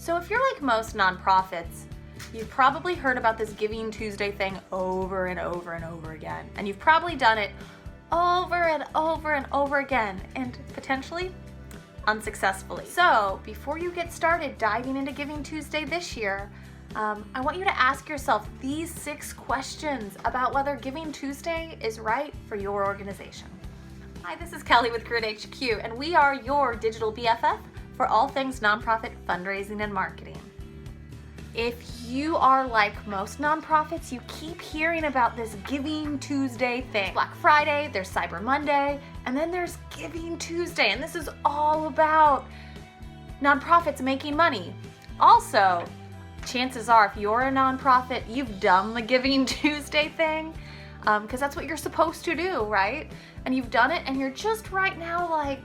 So if you're like most nonprofits, you've probably heard about this Giving Tuesday thing over and over and over again. And you've probably done it over and over and over again, and potentially unsuccessfully. So before you get started diving into Giving Tuesday this year, I want you to ask yourself these 6 questions about whether Giving Tuesday is right for your organization. Hi, this is Kelly with Grid HQ, and we are your digital BFF for all things nonprofit fundraising and marketing. If you are like most nonprofits, you keep hearing about this Giving Tuesday thing. Black Friday, there's Cyber Monday, and then there's Giving Tuesday, and this is all about nonprofits making money. Also, chances are if you're a nonprofit, you've done the Giving Tuesday thing, because that's what you're supposed to do, right? And you've done it, and you're just right now like,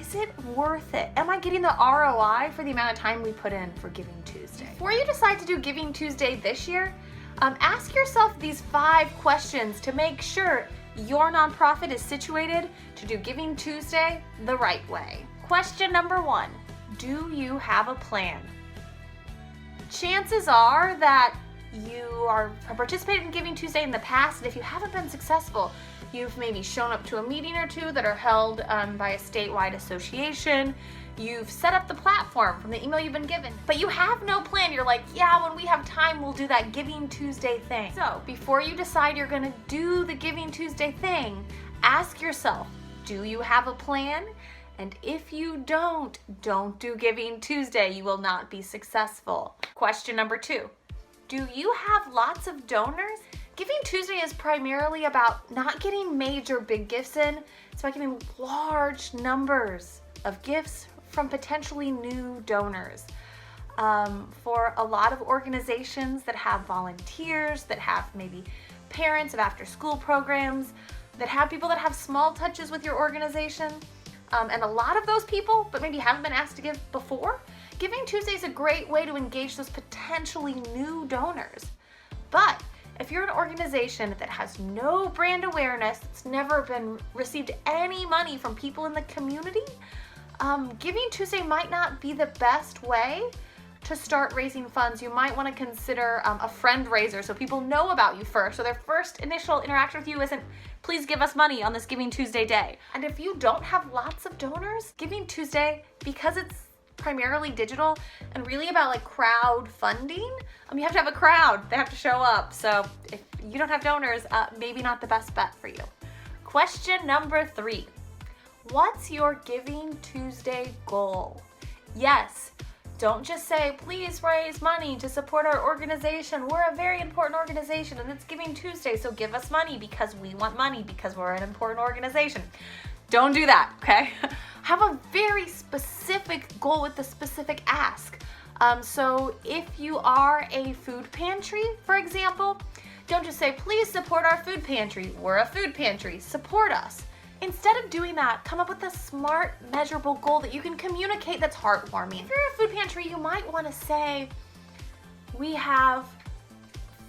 is it worth it? Am I getting the ROI for the amount of time we put in for Giving Tuesday? Before you decide to do Giving Tuesday this year, ask yourself these 5 questions to make sure your nonprofit is situated to do Giving Tuesday the right way. Question number 1, do you have a plan? Chances are that you have participated in Giving Tuesday in the past, and if you haven't been successful, you've maybe shown up to a meeting or 2 that are held by a statewide association. You've set up the platform from the email you've been given, but you have no plan. You're like, yeah, when we have time, we'll do that Giving Tuesday thing. So before you decide you're gonna do the Giving Tuesday thing, ask yourself, do you have a plan? And if you don't do Giving Tuesday. You will not be successful. Question number 2, do you have lots of donors? Giving Tuesday is primarily about not getting major big gifts in. It's about getting large numbers of gifts from potentially new donors. For a lot of organizations that have volunteers, that have maybe parents of after-school programs, that have people that have small touches with your organization, and a lot of those people, but maybe haven't been asked to give before, Giving Tuesday is a great way to engage those potentially new donors. But if you're an organization that has no brand awareness, it's never received any money from people in the community, Giving Tuesday might not be the best way to start raising funds. You might want to consider a friend raiser so people know about you first. So their first initial interaction with you isn't, please give us money on this Giving Tuesday day. And if you don't have lots of donors, Giving Tuesday, because it's primarily digital and really about like crowdfunding, you have to have a crowd. They have to show up. So if you don't have donors, maybe not the best bet for you. Question number 3, what's your Giving Tuesday goal? Yes, don't just say, please raise money to support our organization. We're a very important organization and it's Giving Tuesday, so give us money because we want money because we're an important organization. Don't do that, okay? Have a very specific goal with a specific ask. So if you are a food pantry, for example, don't just say, please support our food pantry. We're a food pantry, support us. Instead of doing that, come up with a smart, measurable goal that you can communicate that's heartwarming. If you're a food pantry, you might want to say, we have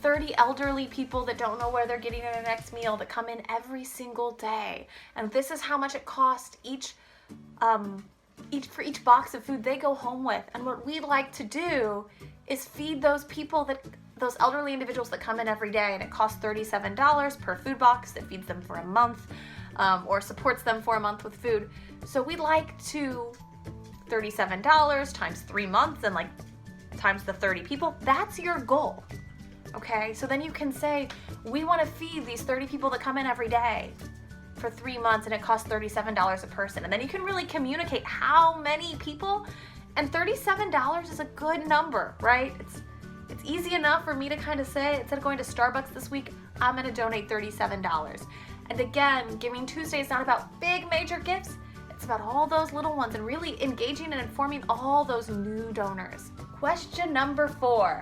30 elderly people that don't know where they're getting their next meal that come in every single day. And this is how much it costs for each box of food they go home with. And what we'd like to do is feed those people, those elderly individuals that come in every day, and it costs $37 per food box that feeds them for a month, or supports them for a month with food. So we'd like to, $37 times 3 months and like times the 30 people, that's your goal. Okay, so then you can say, we want to feed these 30 people that come in every day for 3 months and it costs $37 a person. And then you can really communicate how many people, and $37 is a good number, right? It's easy enough for me to kind of say, instead of going to Starbucks this week, I'm going to donate $37. And again, Giving Tuesday is not about big major gifts. It's about all those little ones and really engaging and informing all those new donors. Question number 4.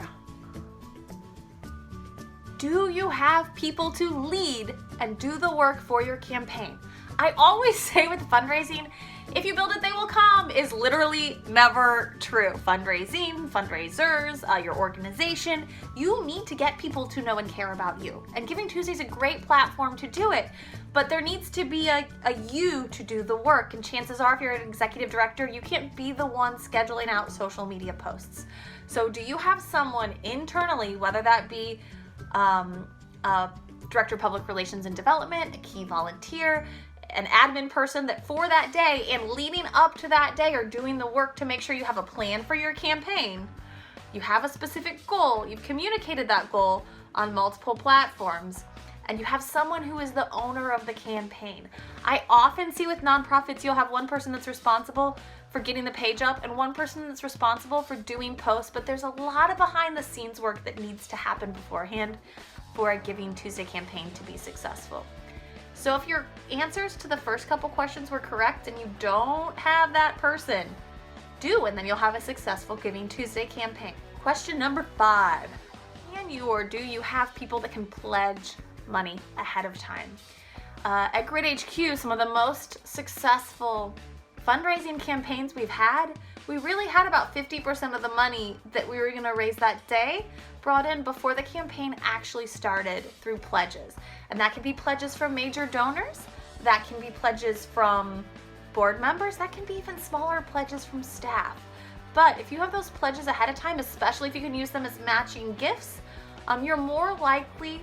Do you have people to lead and do the work for your campaign? I always say with fundraising, if you build it, they will come is literally never true. Fundraising, fundraisers, your organization, you need to get people to know and care about you. And Giving Tuesday is a great platform to do it. but there needs to be a you to do the work. And chances are, if you're an executive director, you can't be the one scheduling out social media posts. So do you have someone internally, whether that be a director of public relations and development, a key volunteer, an admin person that for that day and leading up to that day are doing the work to make sure you have a plan for your campaign, you have a specific goal, you've communicated that goal on multiple platforms, and you have someone who is the owner of the campaign. I often see with nonprofits, you'll have one person that's responsible for getting the page up and one person that's responsible for doing posts, but there's a lot of behind the scenes work that needs to happen beforehand for a Giving Tuesday campaign to be successful. So if your answers to the first couple questions were correct and you don't have that person, and then you'll have a successful Giving Tuesday campaign. Question number 5, can you or do you have people that can pledge money ahead of time? At Grid HQ, some of the most successful fundraising campaigns we've had, we really had about 50% of the money that we were going to raise that day brought in before the campaign actually started through pledges. And that can be pledges from major donors, that can be pledges from board members, that can be even smaller pledges from staff. But if you have those pledges ahead of time, especially if you can use them as matching gifts, you're more likely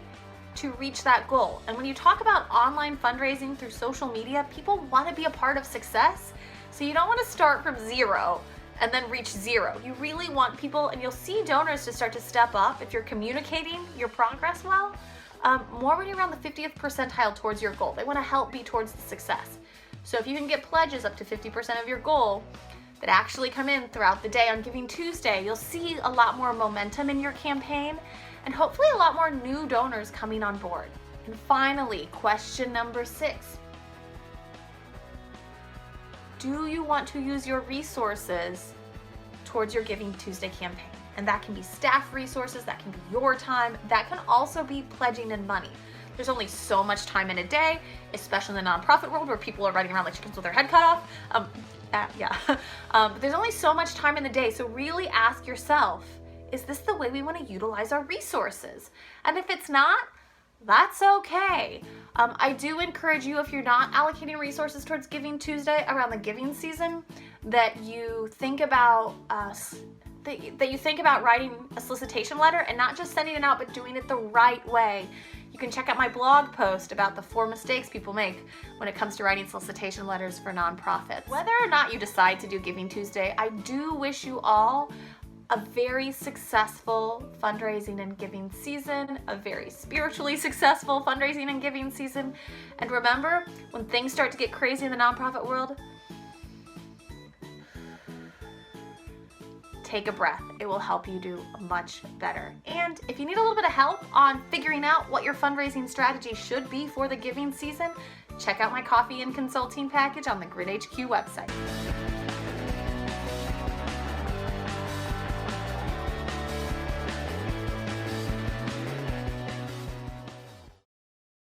to reach that goal. And when you talk about online fundraising through social media, people want to be a part of success. So you don't want to start from 0 and then reach 0. You really want people, and you'll see donors to start to step up if you're communicating your progress well, more when you're around the 50th percentile towards your goal. They want to help be towards the success. So if you can get pledges up to 50% of your goal that actually come in throughout the day on Giving Tuesday, you'll see a lot more momentum in your campaign and hopefully a lot more new donors coming on board. And finally, question number 6. Do you want to use your resources towards your Giving Tuesday campaign? And that can be staff resources, that can be your time, that can also be pledging in money. There's only so much time in a day, especially in the nonprofit world where people are running around like chickens with their head cut off. But there's only so much time in the day, so really ask yourself, is this the way we want to utilize our resources? And if it's not, that's okay. I do encourage you, if you're not allocating resources towards Giving Tuesday around the giving season, that you think about writing a solicitation letter and not just sending it out, but doing it the right way. You can check out my blog post about the 4 mistakes people make when it comes to writing solicitation letters for nonprofits. Whether or not you decide to do Giving Tuesday, I do wish you all a very successful fundraising and giving season, a very spiritually successful fundraising and giving season. And remember, when things start to get crazy in the nonprofit world, take a breath. It will help you do much better. And if you need a little bit of help on figuring out what your fundraising strategy should be for the giving season, check out my coffee and consulting package on the Grid HQ website.